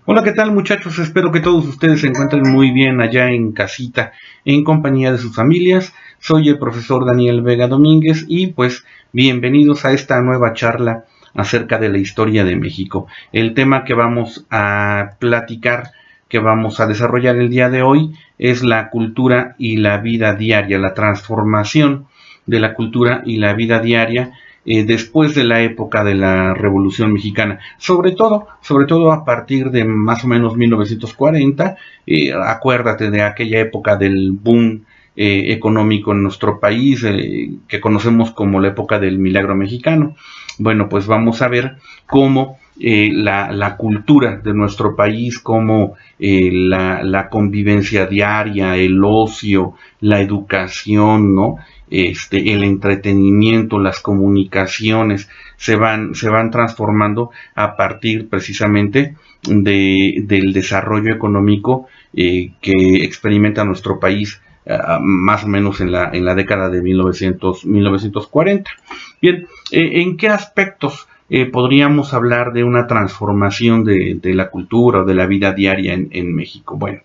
Hola, ¿qué tal muchachos? Espero que todos ustedes se encuentren muy bien allá en casita, en compañía de sus familias. Soy el profesor Daniel Vega Domínguez y pues bienvenidos a esta nueva charla acerca de la historia de México. El tema que vamos a platicar, que vamos a desarrollar el día de hoy es la cultura y la vida diaria, la transformación de la cultura y la vida diaria después de la época de la Revolución Mexicana, sobre todo a partir de más o menos 1940, acuérdate de aquella época del boom económico en nuestro país, que conocemos como la época del milagro mexicano. Bueno, pues vamos a ver cómo la cultura de nuestro país, cómo la convivencia diaria, el ocio, la educación, ¿no? El entretenimiento, las comunicaciones se van transformando a partir precisamente del desarrollo económico que experimenta nuestro país más o menos en la década de 1940. Bien, ¿en qué aspectos podríamos hablar de una transformación de la cultura o de la vida diaria en México? Bueno,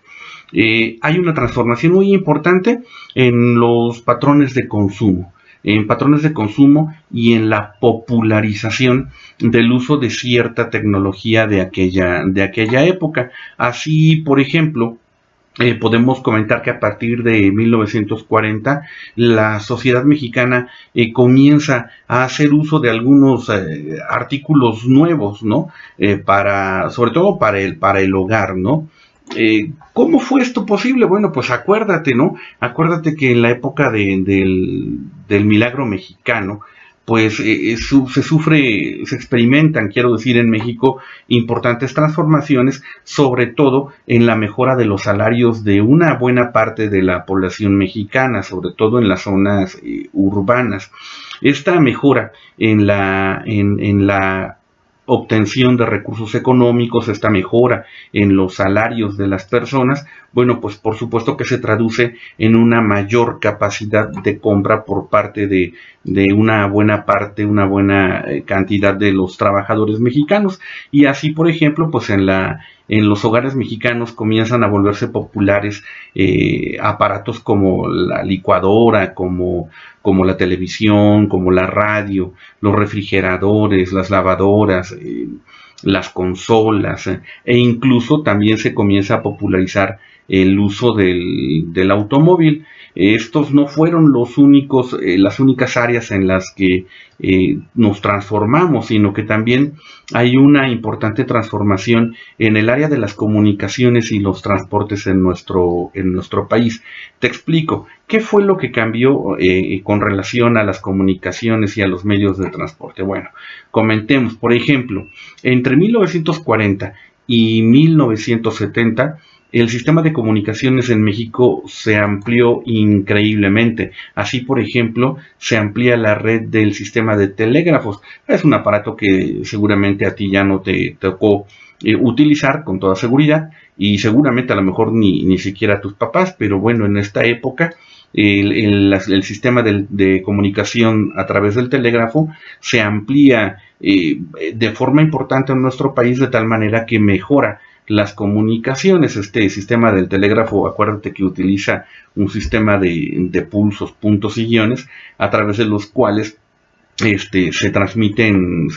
hay una transformación muy importante en los patrones de consumo, en patrones de consumo y en la popularización del uso de cierta tecnología de aquella época. Así, por ejemplo, podemos comentar que a partir de 1940 la sociedad mexicana comienza a hacer uso de algunos artículos nuevos, ¿no? Sobre todo para el hogar, ¿no? ¿Cómo fue esto posible? Bueno, pues acuérdate, ¿no? Acuérdate que en la época del milagro mexicano, pues se experimentan, quiero decir, en México importantes transformaciones, sobre todo en la mejora de los salarios de una buena parte de la población mexicana, sobre todo en las zonas urbanas. Esta mejora en la obtención de recursos económicos, esta mejora en los salarios de las personas, bueno, pues por supuesto que se traduce en una mayor capacidad de compra por parte de una buena parte, una buena cantidad de los trabajadores mexicanos. Y así, por ejemplo, pues en los hogares mexicanos comienzan a volverse populares aparatos como la licuadora, como la televisión, como la radio, los refrigeradores, las lavadoras, las consolas, e incluso también se comienza a popularizar el uso del automóvil. Estos no fueron las únicas áreas en las que nos transformamos, sino que también hay una importante transformación en el área de las comunicaciones y los transportes en nuestro país. Te explico, ¿qué fue lo que cambió con relación a las comunicaciones y a los medios de transporte? Bueno, comentemos, por ejemplo, entre 1940 y 1970, el sistema de comunicaciones en México se amplió increíblemente. Así, por ejemplo, se amplía la red del sistema de telégrafos. Es un aparato que seguramente a ti ya no te tocó utilizar con toda seguridad y seguramente a lo mejor ni siquiera a tus papás, pero bueno, en esta época el sistema de comunicación a través del telégrafo se amplía de forma importante en nuestro país de tal manera que mejora las comunicaciones. Este sistema del telégrafo, acuérdate que utiliza un sistema de pulsos, puntos y guiones a través de los cuales se transmiten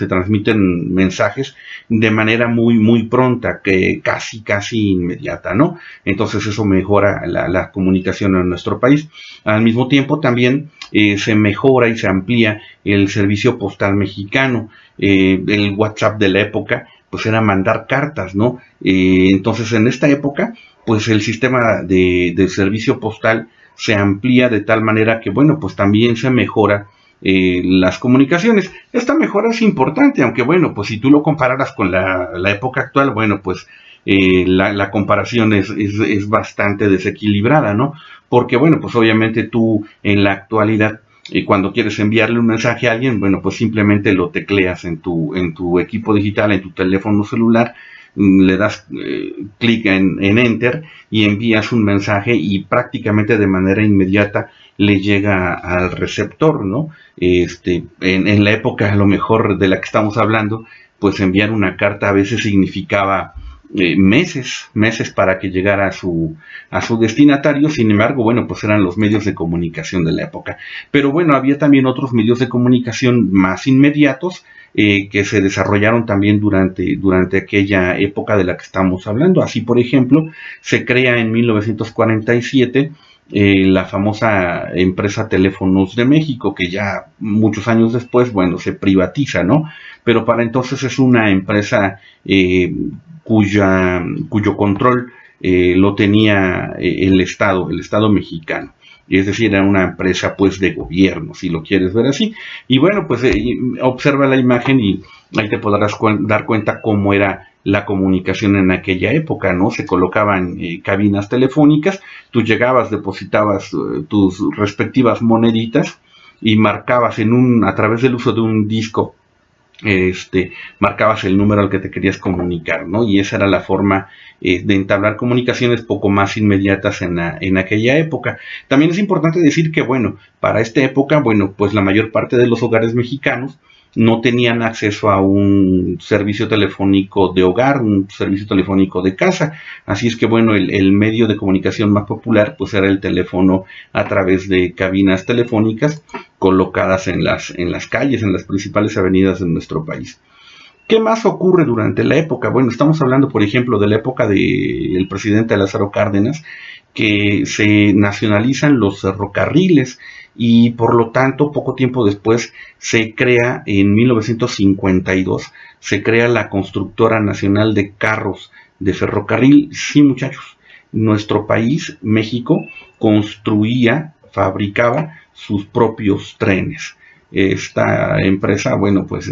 mensajes de manera muy pronta, que casi inmediata, ¿no? Entonces eso mejora la comunicación en nuestro país. Al mismo tiempo también se mejora y se amplía el servicio postal mexicano. El WhatsApp de la época pues era mandar cartas, ¿no? Entonces en esta época pues el sistema de servicio postal se amplía de tal manera que, bueno, pues también se mejora las comunicaciones. Esta mejora es importante, aunque bueno, pues si tú lo compararas con la época actual, bueno, pues la comparación es bastante desequilibrada, ¿no? Porque bueno, pues obviamente tú en la actualidad, cuando quieres enviarle un mensaje a alguien, bueno, pues simplemente lo tecleas en tu equipo digital, en tu teléfono celular, le das clic en Enter y envías un mensaje y prácticamente de manera inmediata le llega al receptor, ¿no? En la época a lo mejor de la que estamos hablando, pues enviar una carta a veces significaba meses para que llegara a su destinatario. Sin embargo, bueno, pues eran los medios de comunicación de la época. Pero bueno, había también otros medios de comunicación más inmediatos que se desarrollaron también durante aquella época de la que estamos hablando. Así, por ejemplo, se crea en 1947 la famosa empresa Teléfonos de México, que ya muchos años después, bueno, se privatiza, ¿no? Pero para entonces es una empresa cuyo control lo tenía el Estado mexicano. Es decir, era una empresa pues de gobierno, si lo quieres ver así. Y bueno, pues observa la imagen y ahí te podrás dar cuenta cómo era la comunicación en aquella época, ¿no? Se colocaban cabinas telefónicas, tú llegabas, depositabas tus respectivas moneditas y marcabas a través del uso de un disco, marcabas el número al que te querías comunicar, ¿no? Y esa era la forma de entablar comunicaciones poco más inmediatas en aquella época. También es importante decir que, bueno, para esta época, bueno, pues la mayor parte de los hogares mexicanos no tenían acceso a un servicio telefónico de hogar, un servicio telefónico de casa. Así es que, bueno, el medio de comunicación más popular pues era el teléfono a través de cabinas telefónicas colocadas en las calles, en las principales avenidas de nuestro país. ¿Qué más ocurre durante la época? Bueno, estamos hablando, por ejemplo, de la época del presidente Lázaro Cárdenas, que se nacionalizan los ferrocarriles y por lo tanto poco tiempo después se crea, en 1952, se crea la Constructora Nacional de Carros de Ferrocarril. Sí, muchachos, nuestro país, México, fabricaba sus propios trenes. Esta empresa, bueno, pues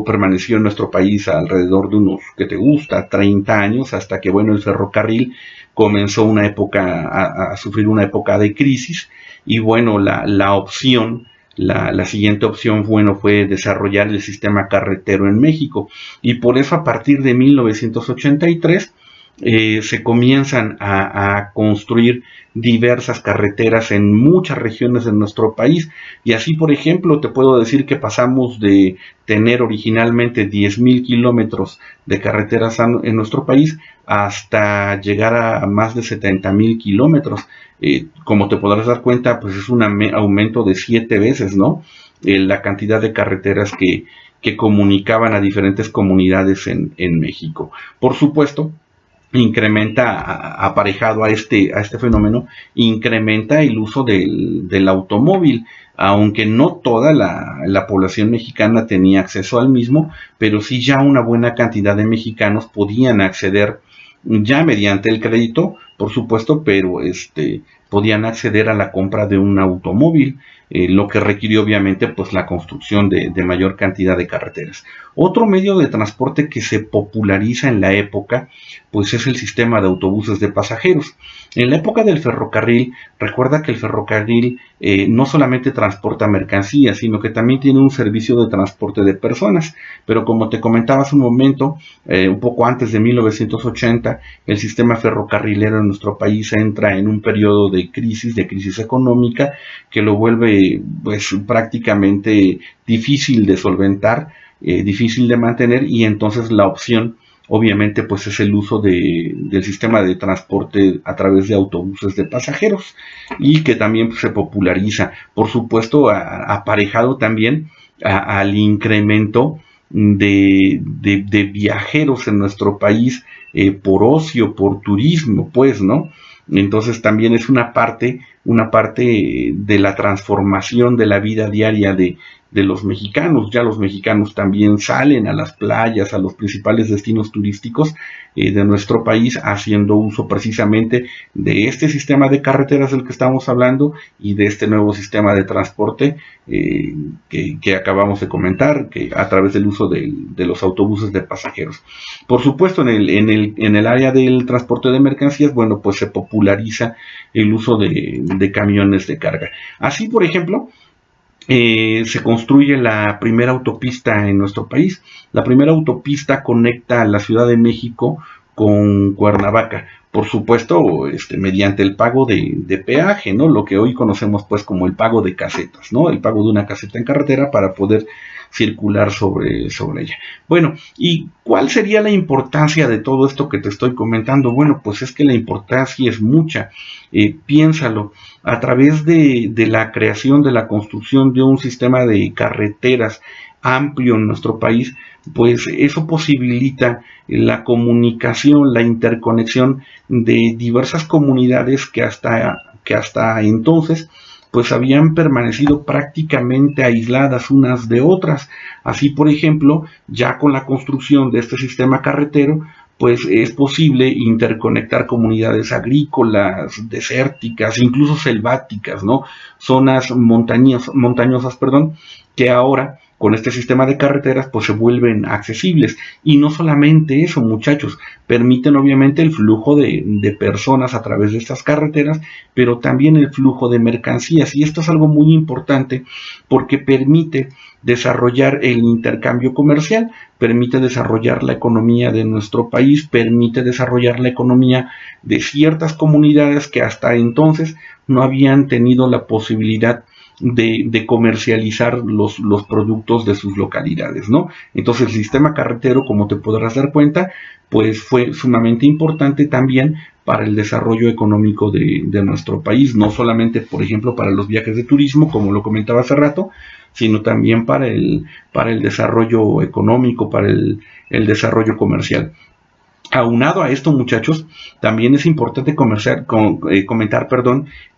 permaneció en nuestro país alrededor de unos, que te gusta, 30 años, hasta que, bueno, el ferrocarril comenzó a sufrir una época de crisis, y bueno, la siguiente opción, bueno, fue desarrollar el sistema carretero en México, y por eso a partir de 1983 se comienzan a construir diversas carreteras en muchas regiones de nuestro país, y así, por ejemplo, te puedo decir que pasamos de tener originalmente 10,000 kilómetros de carreteras en nuestro país hasta llegar a más de 70,000 kilómetros. Como te podrás dar cuenta, pues es un aumento de 7 veces, ¿no? La cantidad de carreteras que comunicaban a diferentes comunidades en México. Por supuesto, aparejado a este fenómeno, incrementa el uso del automóvil, aunque no toda la población mexicana tenía acceso al mismo, pero sí ya una buena cantidad de mexicanos podían acceder ya mediante el crédito, por supuesto, pero podían acceder a la compra de un automóvil, lo que requirió obviamente pues la construcción de mayor cantidad de carreteras. Otro medio de transporte que se populariza en la época pues es el sistema de autobuses de pasajeros. En la época del ferrocarril, recuerda que el ferrocarril no solamente transporta mercancías, sino que también tiene un servicio de transporte de personas, pero como te comentaba hace un momento, un poco antes de 1980, el sistema ferrocarrilero en nuestro país entra en un periodo de crisis económica, que lo vuelve pues prácticamente difícil de solventar, difícil de mantener, y entonces la opción obviamente pues es el uso del sistema de transporte a través de autobuses de pasajeros, y que también pues, se populariza, por supuesto, aparejado también al incremento de viajeros en nuestro país, por ocio, por turismo, pues, ¿no? Entonces también es una parte de la transformación de la vida diaria de los mexicanos. Ya los mexicanos también salen a las playas, a los principales destinos turísticos de nuestro país, haciendo uso precisamente de este sistema de carreteras del que estamos hablando y de este nuevo sistema de transporte que acabamos de comentar, que a través del uso de los autobuses de pasajeros. Por supuesto, en el área del transporte de mercancías, bueno, pues se populariza el uso de camiones de carga. Así, por ejemplo, se construye la primera autopista en nuestro país. La primera autopista conecta a la Ciudad de México con Cuernavaca. por supuesto, mediante el pago de peaje, ¿no? Lo que hoy conocemos pues como el pago de casetas, ¿no? El pago de una caseta en carretera para poder circular sobre ella. Bueno, ¿y cuál sería la importancia de todo esto que te estoy comentando? Bueno, pues es que la importancia es mucha. Piénsalo, a través de la creación, de la construcción de un sistema de carreteras amplio en nuestro país, pues eso posibilita la comunicación, la interconexión de diversas comunidades que hasta entonces pues habían permanecido prácticamente aisladas unas de otras. Así, por ejemplo, ya con la construcción de este sistema carretero, pues es posible interconectar comunidades agrícolas, desérticas, incluso selváticas, ¿no? Zonas montañosas, que ahora con este sistema de carreteras pues se vuelven accesibles. Y no solamente eso, muchachos, permiten obviamente el flujo de personas a través de estas carreteras, pero también el flujo de mercancías. Y esto es algo muy importante porque permite desarrollar el intercambio comercial, permite desarrollar la economía de nuestro país, permite desarrollar la economía de ciertas comunidades que hasta entonces no habían tenido la posibilidad de comercializar los productos de sus localidades, ¿no? Entonces el sistema carretero, como te podrás dar cuenta, pues fue sumamente importante también para el desarrollo económico de nuestro país, no solamente, por ejemplo, para los viajes de turismo, como lo comentaba hace rato, sino también para el desarrollo económico, para el desarrollo comercial. Aunado a esto, muchachos, también es importante comentar,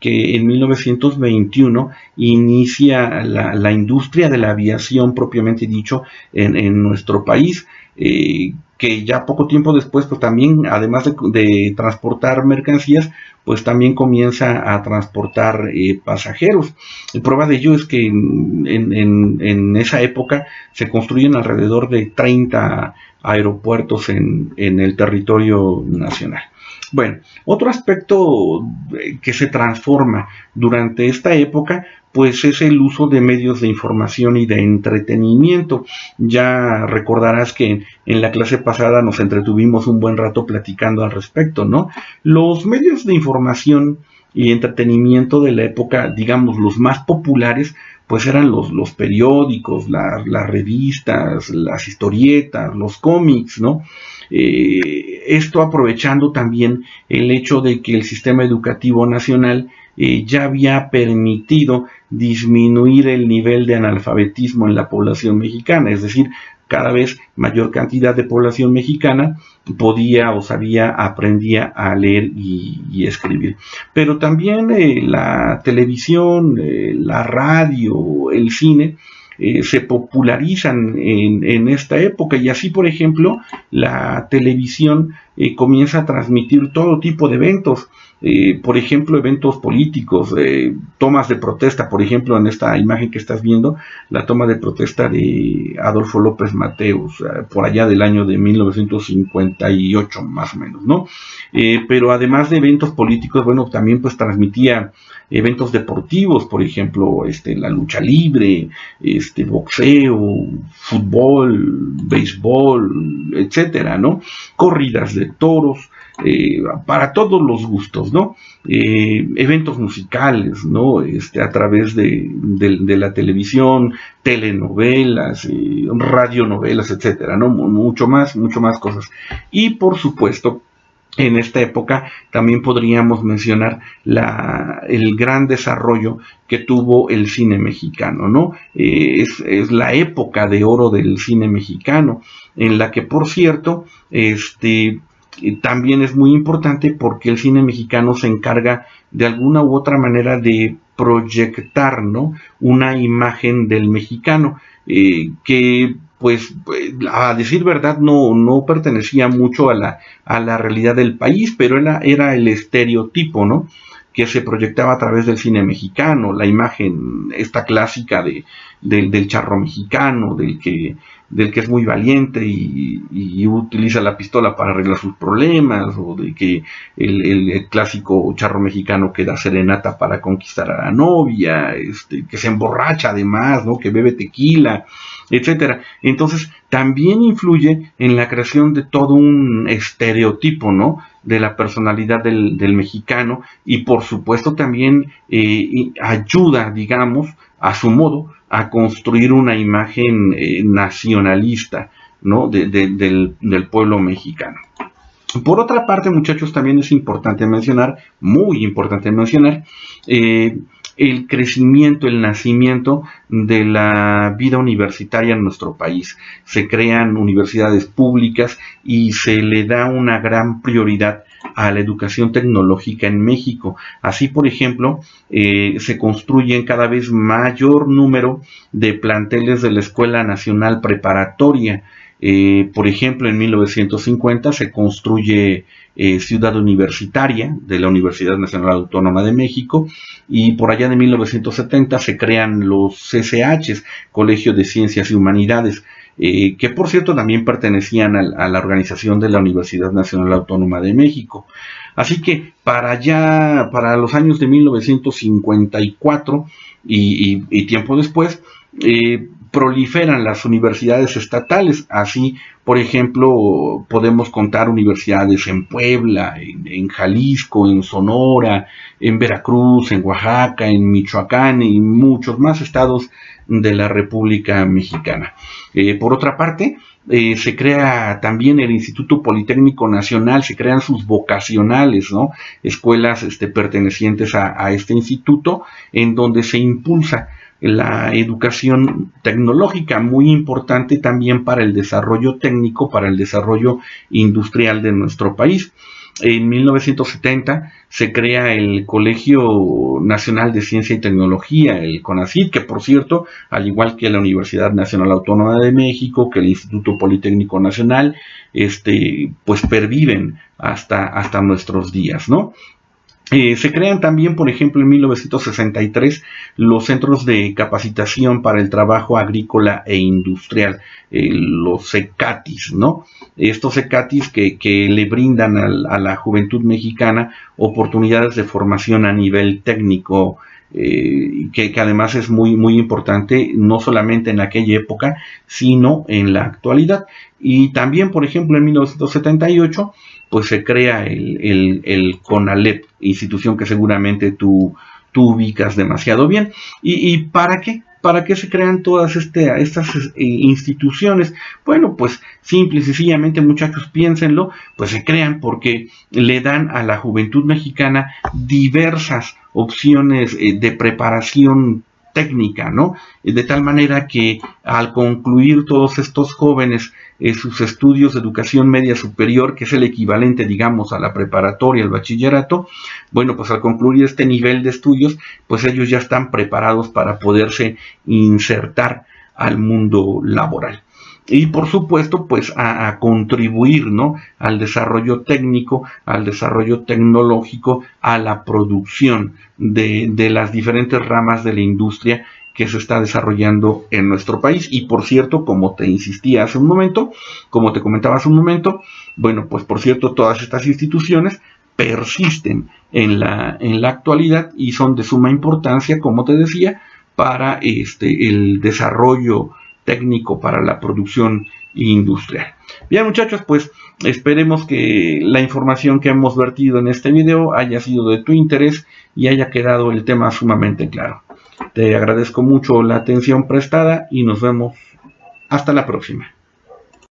que en 1921 inicia la industria de la aviación propiamente dicho en nuestro país, que ya poco tiempo después, pues también, además de transportar mercancías, pues también comienza a transportar pasajeros. Y prueba de ello es que en esa época se construyen alrededor de 30 aeropuertos en el territorio nacional. Bueno, otro aspecto que se transforma durante esta época, pues es el uso de medios de información y de entretenimiento. Ya recordarás que en la clase pasada nos entretuvimos un buen rato platicando al respecto, ¿no? Los medios de información y entretenimiento de la época, digamos, los más populares, pues eran los periódicos, las revistas, las historietas, los cómics, ¿no? Esto aprovechando también el hecho de que el sistema educativo nacional ya había permitido disminuir el nivel de analfabetismo en la población mexicana, es decir, cada vez mayor cantidad de población mexicana podía o aprendía a leer y escribir. Pero también la televisión, la radio, el cine, se popularizan en esta época y así, por ejemplo, la televisión comienza a transmitir todo tipo de eventos, por ejemplo, eventos políticos, tomas de protesta, por ejemplo, en esta imagen que estás viendo, la toma de protesta de Adolfo López Mateos, por allá del año de 1958, más o menos, ¿no? Pero además de eventos políticos, bueno, también pues transmitía eventos deportivos, por ejemplo, la lucha libre, boxeo, fútbol, béisbol, etcétera, ¿no? Corridas de toros, para todos los gustos, ¿no? Eventos musicales, ¿no? A través de la televisión, telenovelas, radionovelas, etcétera, ¿no? Mucho más cosas. Y por supuesto, en esta época también podríamos mencionar el gran desarrollo que tuvo el cine mexicano, ¿no? Es la época de oro del cine mexicano, en la que, por cierto, también es muy importante porque el cine mexicano se encarga de alguna u otra manera de proyectar, ¿no? Una imagen del mexicano que pues a decir verdad no pertenecía mucho a la realidad del país, pero era el estereotipo, ¿no? Que se proyectaba a través del cine mexicano, la imagen esta clásica del charro mexicano, del que es muy valiente y utiliza la pistola para arreglar sus problemas, o de que el clásico charro mexicano que da serenata para conquistar a la novia, que se emborracha además, ¿no? Que bebe tequila, etcétera. Entonces, también influye en la creación de todo un estereotipo, ¿no? De la personalidad del mexicano, y por supuesto también ayuda, digamos, a su modo, a construir una imagen nacionalista, ¿no? Del pueblo mexicano. Por otra parte, muchachos, también es importante mencionar, muy importante mencionar, el crecimiento, el nacimiento de la vida universitaria en nuestro país. Se crean universidades públicas y se le da una gran prioridad a la educación tecnológica en México. Así, por ejemplo, se construyen cada vez mayor número de planteles de la Escuela Nacional Preparatoria. Por ejemplo, en 1950 se construye Ciudad Universitaria de la Universidad Nacional Autónoma de México, y por allá de 1970 se crean los CCHs, Colegio de Ciencias y Humanidades, que por cierto también pertenecían a la organización de la Universidad Nacional Autónoma de México. Así que para los años de 1954 y tiempo después, proliferan las universidades estatales. Así, por ejemplo, podemos contar universidades en Puebla, en Jalisco, en Sonora, en Veracruz, en Oaxaca, en Michoacán y muchos más estados de la República Mexicana. Por otra parte, se crea también el Instituto Politécnico Nacional, se crean sus vocacionales, ¿no? Escuelas pertenecientes a este instituto, en donde se impulsa la educación tecnológica, muy importante también para el desarrollo técnico, para el desarrollo industrial de nuestro país. En 1970 se crea el Colegio Nacional de Ciencia y Tecnología, el CONACYT, que por cierto, al igual que la Universidad Nacional Autónoma de México, que el Instituto Politécnico Nacional, pues perviven hasta nuestros días, ¿no? Se crean también, por ejemplo, en 1963 los centros de capacitación para el trabajo agrícola e industrial, los CECATIS, ¿no? Estos CECATIS que le brindan a la juventud mexicana oportunidades de formación a nivel técnico, que además es muy, muy importante, no solamente en aquella época, sino en la actualidad. Y también, por ejemplo, en 1978, pues se crea el CONALEP, institución que seguramente tú ubicas demasiado bien. ¿Y para qué? ¿Para qué se crean todas estas instituciones? Bueno, pues simple y sencillamente, muchachos, piénsenlo, pues se crean porque le dan a la juventud mexicana diversas opciones de preparación técnica, ¿no? De tal manera que al concluir todos estos jóvenes sus estudios de educación media superior, que es el equivalente, digamos, a la preparatoria, el bachillerato, bueno, pues al concluir este nivel de estudios, pues ellos ya están preparados para poderse insertar al mundo laboral. Y por supuesto, pues a contribuir, ¿no? Al desarrollo técnico, al desarrollo tecnológico, a la producción de las diferentes ramas de la industria que se está desarrollando en nuestro país. Y por cierto, como te insistía hace un momento, como te comentaba hace un momento, bueno, pues por cierto, todas estas instituciones persisten en la actualidad y son de suma importancia, como te decía, para el desarrollo técnico, para la producción industrial. Bien, muchachos, pues esperemos que la información que hemos vertido en este video haya sido de tu interés y haya quedado el tema sumamente claro. Te agradezco mucho la atención prestada y nos vemos hasta la próxima.